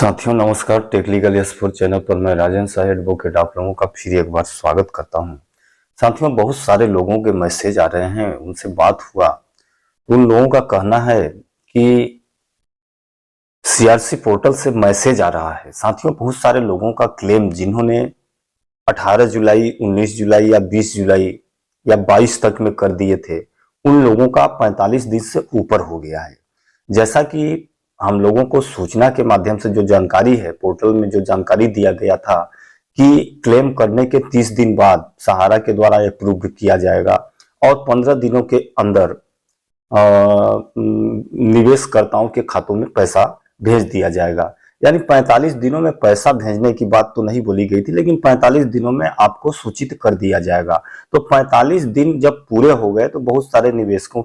साथियों नमस्कार। Technical explore channel पर मैं राजेंद्र शाह एडवोकेट आप लोगों का फिर एक बार स्वागत करता हूं। साथियों बहुत सारे लोगों के मैसेज आ रहे हैं, उनसे बात हुआ। उन लोगों का कहना है कि सीआरसी पोर्टल से मैसेज आ रहा है। साथियों बहुत सारे लोगों का क्लेम जिन्होंने 18 जुलाई 19 जुलाई या 20 जुलाई या 22 तक में कर दिए थे, उन लोगों का 45 दिन से ऊपर हो गया है। जैसा कि हम लोगों को सूचना के माध्यम से जो जानकारी है, पोर्टल में जो जानकारी दिया गया था कि क्लेम करने के 30 दिन बाद सहारा के द्वारा अप्रूव किया जाएगा और 15 दिनों के अंदर निवेशकर्ताओं के खातों में पैसा भेज दिया जाएगा। यानी 45 दिनों में पैसा भेजने की बात तो नहीं बोली गई थी, लेकिन 45 दिनों में आपको सूचित कर दिया जाएगा। तो 45 दिन जब पूरे हो गए तो बहुत सारे निवेशकों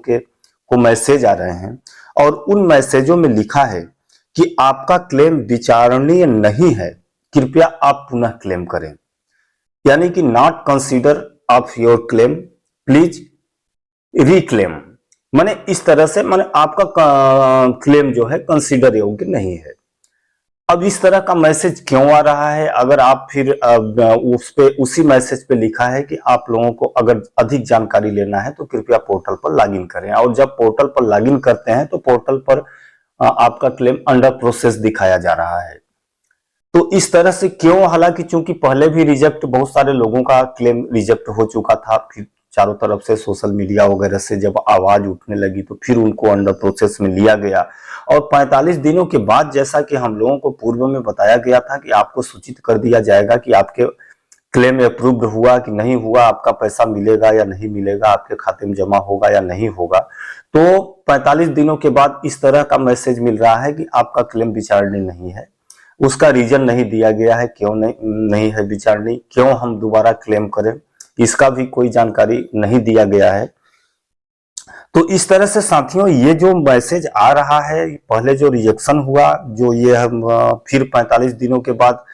को मैसेज आ रहे हैं और उन मैसेजों में लिखा है कि आपका क्लेम विचारणीय नहीं है, कृपया आप पुनः क्लेम करें। यानी कि not consider of your claim, please reclaim. माने इस तरह से माने आपका क्लेम जो है कंसीडर योग्य नहीं है। अब इस तरह का मैसेज क्यों आ रहा है? अगर आप फिर उसी मैसेज पे लिखा है कि आप लोगों को अगर अधिक जानकारी लेना है तो कृपया पोर्टल पर लॉगिन करें, और जब पोर्टल पर लॉगिन करते हैं तो पोर्टल पर आपका क्लेम अंडर प्रोसेस दिखाया जा रहा है। तो इस तरह से क्यों? हालांकि चूंकि पहले भी रिजेक्ट, बहुत सारे लोगों का क्लेम रिजेक्ट हो चुका था, फिर चारों तरफ से सोशल मीडिया वगैरह से जब आवाज उठने लगी तो फिर उनको अंडर प्रोसेस में लिया गया। और 45 दिनों के बाद जैसा कि हम लोगों को पूर्व में बताया गया था कि आपको सूचित कर दिया जाएगा कि आपके क्लेम अप्रूव्ड हुआ कि नहीं हुआ, आपका पैसा मिलेगा या नहीं मिलेगा, आपके खाते में जमा होगा या नहीं होगा। तो 45 दिनों के बाद इस तरह का मैसेज मिल रहा है कि आपका क्लेम विचारणीय नहीं है। उसका रीजन नहीं दिया गया है, क्यों नहीं है विचारणीय, क्यों हम दोबारा क्लेम करें, इसका भी कोई जानकारी नहीं दिया गया है। तो इस तरह से साथियों ये जो मैसेज आ रहा है, पहले जो रिजेक्शन हुआ, जो ये हम फिर 45 दिनों के बाद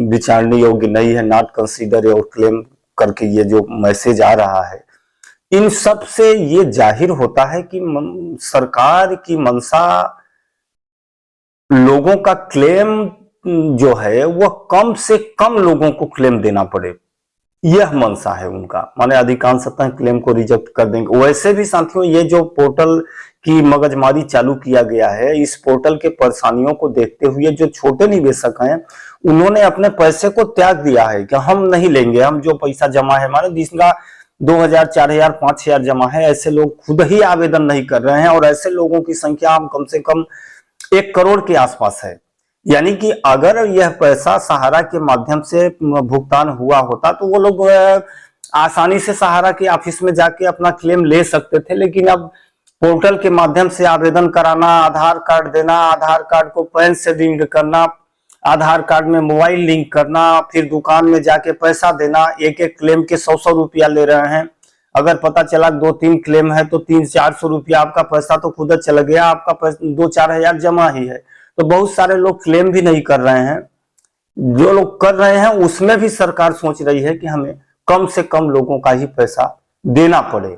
विचारणीय योग्य नहीं है, नॉट कंसीडर और क्लेम करके ये जो मैसेज आ रहा है, इन सब से ये जाहिर होता है कि सरकार की मंशा लोगों का क्लेम जो है वह कम से कम लोगों को क्लेम देना पड़े, यह मंशा है उनका। माने अधिकांशतः क्लेम को रिजेक्ट कर देंगे। वैसे भी साथियों ये जो पोर्टल की मगजमारी चालू किया गया है, इस पोर्टल के परेशानियों को देखते हुए जो छोटे निवेशक हैं उन्होंने अपने पैसे को त्याग दिया है कि हम नहीं लेंगे, हम जो पैसा जमा है, माने जिसका 2000, 4000, 5000 जमा है, ऐसे लोग खुद ही आवेदन नहीं कर रहे हैं। और ऐसे लोगों की संख्या कम से कम 1 करोड़ के आसपास है। यानी कि अगर यह पैसा सहारा के माध्यम से भुगतान हुआ होता तो वो लोग आसानी से सहारा के ऑफिस में जाके अपना क्लेम ले सकते थे, लेकिन अब पोर्टल के माध्यम से आवेदन कराना, आधार कार्ड देना, आधार कार्ड को पैन से लिंक करना, आधार कार्ड में मोबाइल लिंक करना, फिर दुकान में जाके पैसा देना, एक एक क्लेम के 100-100 रुपया ले रहे हैं। अगर पता चला 2-3 क्लेम है तो 300-400 रुपया आपका पैसा तो खुद चला गया, आपका पैसा 2-4 हजार जमा ही है। तो बहुत सारे लोग क्लेम भी नहीं कर रहे हैं। जो लोग कर रहे हैं उसमें भी सरकार सोच रही है कि हमें कम से कम लोगों का ही पैसा देना पड़े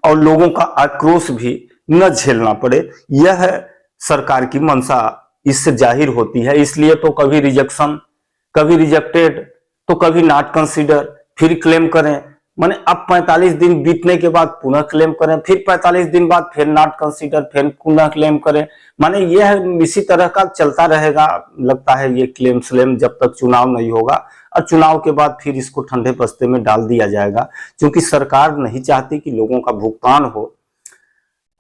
और लोगों का आक्रोश भी न झेलना पड़े। यह सरकार की मंशा इससे जाहिर होती है। इसलिए तो कभी रिजेक्शन, कभी रिजेक्टेड, तो कभी नॉट कंसीडर, फिर क्लेम करें। माने अब 45 दिन बीतने के बाद पुनः क्लेम करें, फिर 45 दिन बाद फिर नॉट कंसीडर, फिर पुनः क्लेम करें। माने यह इसी तरह का चलता रहेगा, लगता है ये क्लेम स्लेम, जब तक चुनाव नहीं होगा। और चुनाव के बाद फिर इसको ठंडे बस्ते में डाल दिया जाएगा, क्योंकि सरकार नहीं चाहती कि लोगों का भुगतान हो।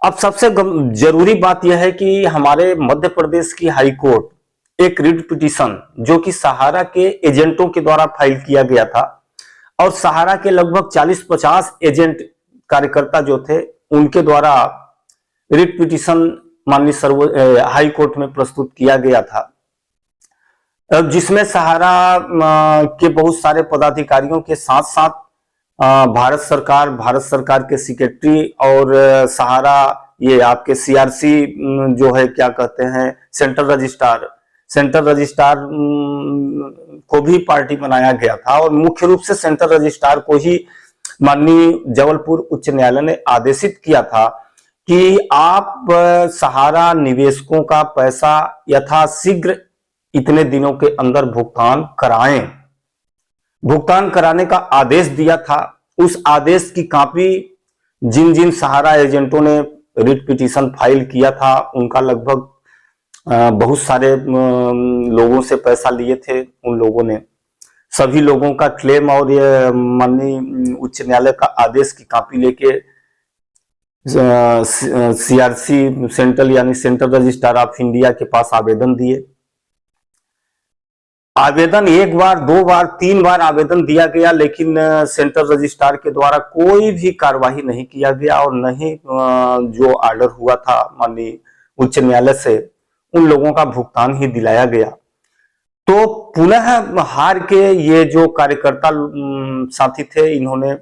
अब सबसे जरूरी बात यह है कि हमारे मध्य प्रदेश की हाई कोर्ट एक रिट पिटीशन जो कि सहारा के एजेंटों के द्वारा फाइल किया गया था, और सहारा के लगभग 40-50 एजेंट कार्यकर्ता जो थे उनके द्वारा रिट पिटीशन माननीय हाई कोर्ट में प्रस्तुत किया गया था, जिसमें सहारा के बहुत सारे पदाधिकारियों के साथ साथ भारत सरकार के सेक्रेटरी और सहारा ये आपके सीआरसी जो है क्या कहते हैं सेंट्रल रजिस्ट्रार को भी पार्टी बनाया गया था। और मुख्य रूप से सेंट्रल रजिस्ट्रार को ही माननीय जबलपुर उच्च न्यायालय ने आदेशित किया था कि आप सहारा निवेशकों का पैसा यथाशीघ्र इतने दिनों के अंदर भुगतान कराएं। भुगतान कराने का आदेश दिया था। उस आदेश की कॉपी जिन जिन सहारा एजेंटों ने रिट पिटीशन फाइल किया था, उनका लगभग बहुत सारे लोगों से पैसा लिए थे। उन लोगों ने सभी लोगों का क्लेम और ये माननीय उच्च न्यायालय का आदेश की कॉपी लेके सीआरसी सेंट्रल यानी सेंट्रल रजिस्ट्रार ऑफ इंडिया के पास आवेदन दिए। आवेदन एक बार, दो बार, तीन बार आवेदन दिया गया, लेकिन सेंट्रल रजिस्ट्रार के द्वारा कोई भी कार्यवाही नहीं किया गया और न ही जो ऑर्डर हुआ था माननीय उच्च न्यायालय से उन लोगों का भुगतान ही दिलाया गया। तो पुनः हार के ये जो कार्यकर्ता साथी थे, इन्होंने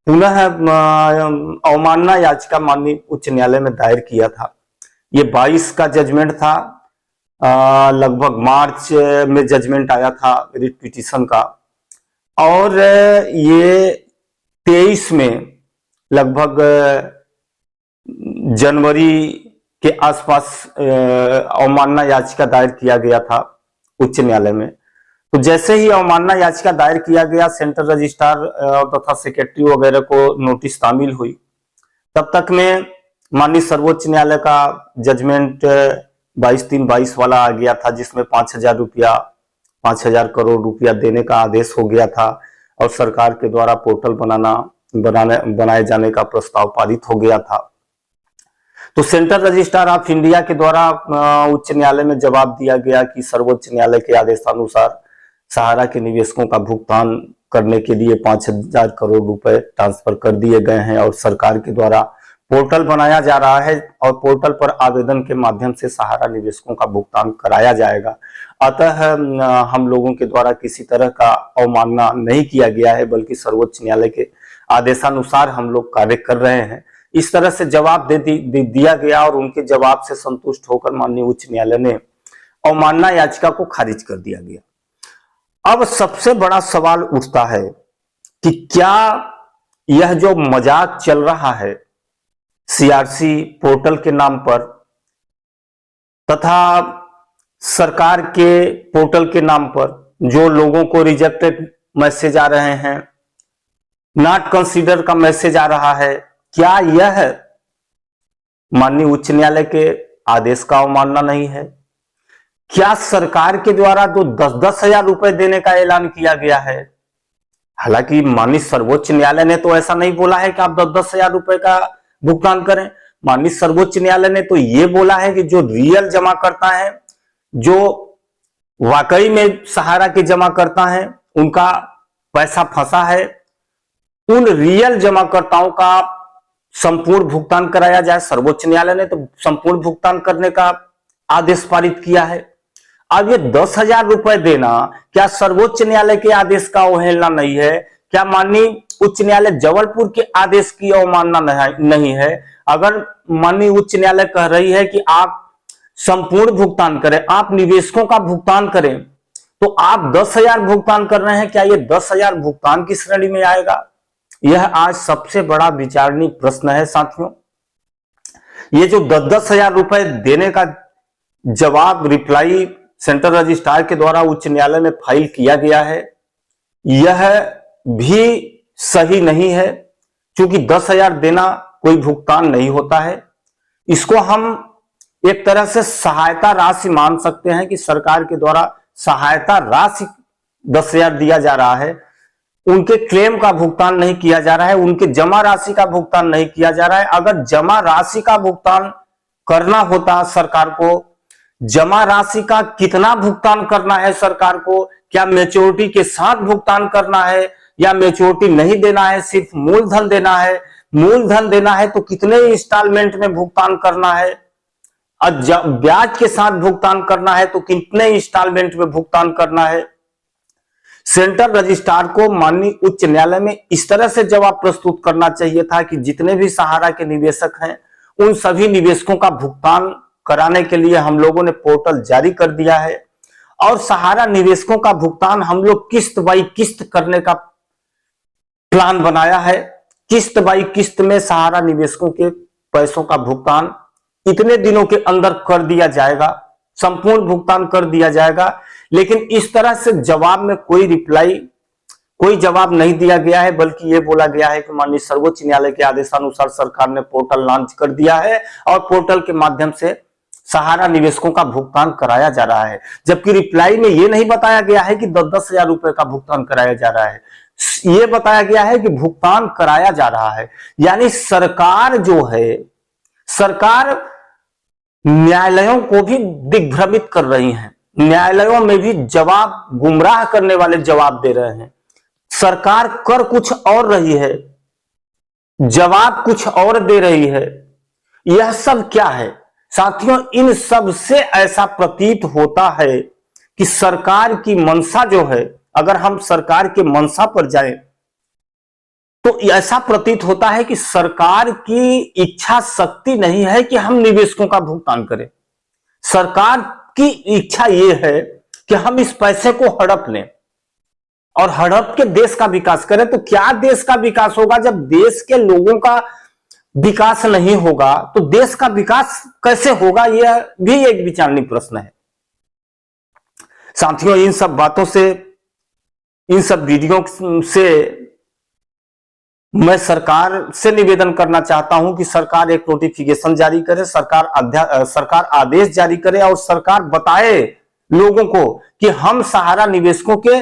पुनः अवमानना याचिका माननीय उच्च न्यायालय में दायर किया था। ये 22 का जजमेंट था, लगभग मार्च में जजमेंट आया था रिट पिटीशन का, और ये 23 में लगभग जनवरी के आसपास अवमानना याचिका दायर किया गया था उच्च न्यायालय में। तो जैसे ही अवमानना याचिका दायर किया गया, सेंट्रल रजिस्ट्रार तथा सेक्रेटरी वगैरह को नोटिस तामील हुई, तब तक में माननीय सर्वोच्च न्यायालय का जजमेंट 22/3/22 वाला आ गया था, जिसमें 5,000 करोड़ रुपया देने का आदेश हो गया था और सरकार के द्वारा पोर्टल बनाए जाने का प्रस्ताव पारित हो गया था। तो सेंट्रल रजिस्ट्रार ऑफ इंडिया के द्वारा उच्च न्यायालय में जवाब दिया गया कि सर्वोच्च न्यायालय के आदेशानुसार सहारा के निवेशकों का भुगतान करने के लिए 5,000 करोड़ रुपए ट्रांसफर कर दिए गए हैं और सरकार के द्वारा पोर्टल बनाया जा रहा है और पोर्टल पर आवेदन के माध्यम से सहारा निवेशकों का भुगतान कराया जाएगा। अतः हम लोगों के द्वारा किसी तरह का अवमानना नहीं किया गया है, बल्कि सर्वोच्च न्यायालय के आदेशानुसार हम लोग कार्य कर रहे हैं। इस तरह से जवाब दिया गया और उनके जवाब से संतुष्ट होकर माननीय उच्च न्यायालय ने अवमानना याचिका को खारिज कर दिया गया। अब सबसे बड़ा सवाल उठता है कि क्या यह जो मजाक चल रहा है सीआरसी पोर्टल के नाम पर तथा सरकार के पोर्टल के नाम पर जो लोगों को रिजेक्टेड मैसेज आ रहे हैं, नॉट कंसीडर का मैसेज आ रहा है, क्या यह माननीय उच्च न्यायालय के आदेश का अवमानना नहीं है? क्या सरकार के द्वारा जो 10-10 हजार रुपए देने का ऐलान किया गया है, हालांकि माननीय सर्वोच्च न्यायालय ने तो ऐसा नहीं बोला है कि आप 10-10 हजार रुपए का भुगतान करें। माननीय सर्वोच्च न्यायालय ने तो यह बोला है कि जो रियल जमा करता है, जो वाकई में सहारा के जमा करता है, उनका पैसा फंसा है, उन रियल जमाकर्ताओं का संपूर्ण भुगतान कराया जाए। सर्वोच्च न्यायालय ने तो संपूर्ण भुगतान करने का आदेश पारित किया है। अब ये 10,000 रुपए देना क्या सर्वोच्च न्यायालय के आदेश का अवहेलना नहीं है? क्या माननीय उच्च न्यायालय जबलपुर के आदेश की अवमानना नहीं है? अगर माननीय उच्च न्यायालय कह रही है कि आप संपूर्ण भुगतान करें, आप निवेशकों का भुगतान करें, तो आप 10,000 भुगतान कर रहे हैं, क्या ये 10,000 भुगतान की श्रेणी में आएगा? यह आज सबसे बड़ा विचारणीय प्रश्न है साथियों। ये जो 10-10 हजार रुपए देने का जवाब रिप्लाई सेंट्रल रजिस्ट्रार के द्वारा उच्च न्यायालय में फाइल किया गया है, यह भी सही नहीं है, क्योंकि 10,000 देना कोई भुगतान नहीं होता है। इसको हम एक तरह से सहायता राशि मान सकते हैं कि सरकार के द्वारा सहायता राशि 10,000 दिया जा रहा है, उनके क्लेम का भुगतान नहीं किया जा रहा है, उनके जमा राशि का भुगतान नहीं किया जा रहा है। अगर जमा राशि का भुगतान करना होता सरकार को, जमा राशि का कितना भुगतान करना है सरकार को, क्या मैच्योरिटी के साथ भुगतान करना है या मैच्योरिटी नहीं देना है, सिर्फ मूलधन देना है? मूलधन देना है तो कितने इंस्टॉलमेंट में भुगतान करना है, और ब्याज के साथ भुगतान करना है तो कितने इंस्टॉलमेंट में भुगतान करना है? सेंट्रल रजिस्ट्रार को माननीय उच्च न्यायालय में इस तरह से जवाब प्रस्तुत करना चाहिए था कि जितने भी सहारा के निवेशक हैं, उन सभी निवेशकों का भुगतान कराने के लिए हम लोगों ने पोर्टल जारी कर दिया है और सहारा निवेशकों का भुगतान हम लोग किस्त बाई किस्त करने का प्लान बनाया है। किस्त बाई किस्त में सहारा निवेशकों के पैसों का भुगतान इतने दिनों के अंदर कर दिया जाएगा, संपूर्ण भुगतान कर दिया जाएगा। लेकिन इस तरह से जवाब में कोई जवाब नहीं दिया गया है, बल्कि यह बोला गया है कि माननीय सर्वोच्च न्यायालय के आदेशानुसार सरकार ने पोर्टल लॉन्च कर दिया है और पोर्टल के माध्यम से सहारा निवेशकों का भुगतान कराया जा रहा है। जबकि रिप्लाई में यह नहीं बताया गया है कि 10-10 हजार रुपए का भुगतान कराया जा रहा है, यह बताया गया है कि भुगतान कराया जा रहा है। यानी सरकार जो है, सरकार न्यायालयों को भी दिग्भ्रमित कर रही है, न्यायालयों में भी जवाब गुमराह करने वाले जवाब दे रहे हैं। सरकार कर कुछ और रही है, जवाब कुछ और दे रही है। यह सब क्या है साथियों? इन सब से ऐसा प्रतीत होता है कि सरकार की मंशा जो है, अगर हम सरकार के मंशा पर जाएं तो ऐसा प्रतीत होता है कि सरकार की इच्छा शक्ति नहीं है कि हम निवेशकों का भुगतान करें। सरकार की इच्छा यह है कि हम इस पैसे को हड़प लें और हड़प के देश का विकास करें। तो क्या देश का विकास होगा? जब देश के लोगों का विकास नहीं होगा तो देश का विकास कैसे होगा? यह भी एक विचारणीय प्रश्न है साथियों। इन सब बातों से, इन सब वीडियो से मैं सरकार से निवेदन करना चाहता हूं कि सरकार एक नोटिफिकेशन जारी करे, सरकार आदेश जारी करे और सरकार बताए लोगों को कि हम सहारा निवेशकों के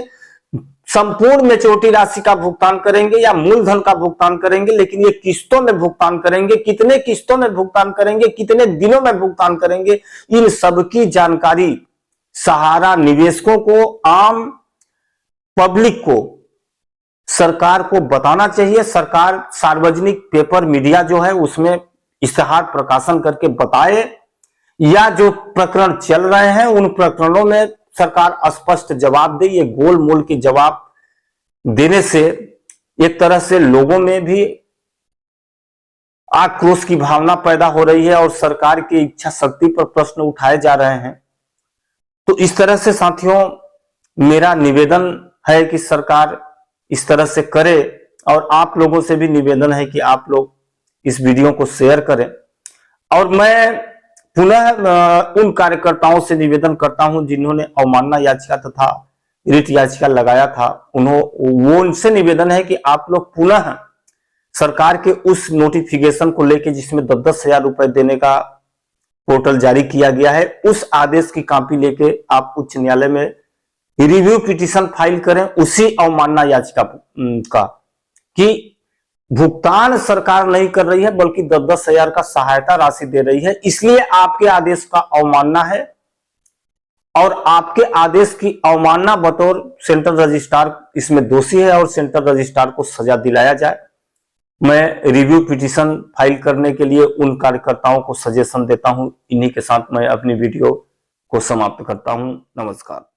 संपूर्ण मैच्योरिटी राशि का भुगतान करेंगे या मूलधन का भुगतान करेंगे, लेकिन ये किस्तों में भुगतान करेंगे। कितने किस्तों में भुगतान करेंगे, कितने दिनों में भुगतान करेंगे, इन सब की जानकारी सहारा निवेशकों को, आम पब्लिक को, सरकार को बताना चाहिए। सरकार सार्वजनिक पेपर मीडिया जो है उसमें इश्तेहार प्रकाशन करके बताए, या जो प्रकरण चल रहे हैं उन प्रकरणों में सरकार स्पष्ट जवाब दे। ये गोल मोल के जवाब देने से एक तरह से लोगों में भी आक्रोश की भावना पैदा हो रही है और सरकार की इच्छा शक्ति पर प्रश्न उठाए जा रहे हैं। तो इस तरह से साथियों मेरा निवेदन है कि सरकार इस तरह से करे, और आप लोगों से भी निवेदन है कि आप लोग इस वीडियो को शेयर करें। और मैं पुनः उन कार्यकर्ताओं से निवेदन करता हूं जिन्होंने अवमानना याचिका तथा रिट याचिका लगाया था, उनसे निवेदन है कि आप लोग पुनः सरकार के उस नोटिफिकेशन को लेकर जिसमें 10-10 हजार रुपए देने का पोर्टल जारी किया गया है, उस आदेश की कॉपी लेके आप उच्च न्यायालय में रिव्यू पिटीशन फाइल करें उसी अवमानना याचिका का, कि भुगतान सरकार नहीं कर रही है बल्कि 10-10 हजार का सहायता राशि दे रही है, इसलिए आपके आदेश का अवमानना है और आपके आदेश की अवमानना बतौर सेंट्रल रजिस्ट्रार इसमें दोषी है और सेंट्रल रजिस्ट्रार को सजा दिलाया जाए। मैं रिव्यू पिटीशन फाइल करने के लिए उन कार्यकर्ताओं को सजेशन देता हूं। इन्हीं के साथ मैं अपनी वीडियो को समाप्त करता हूं। नमस्कार।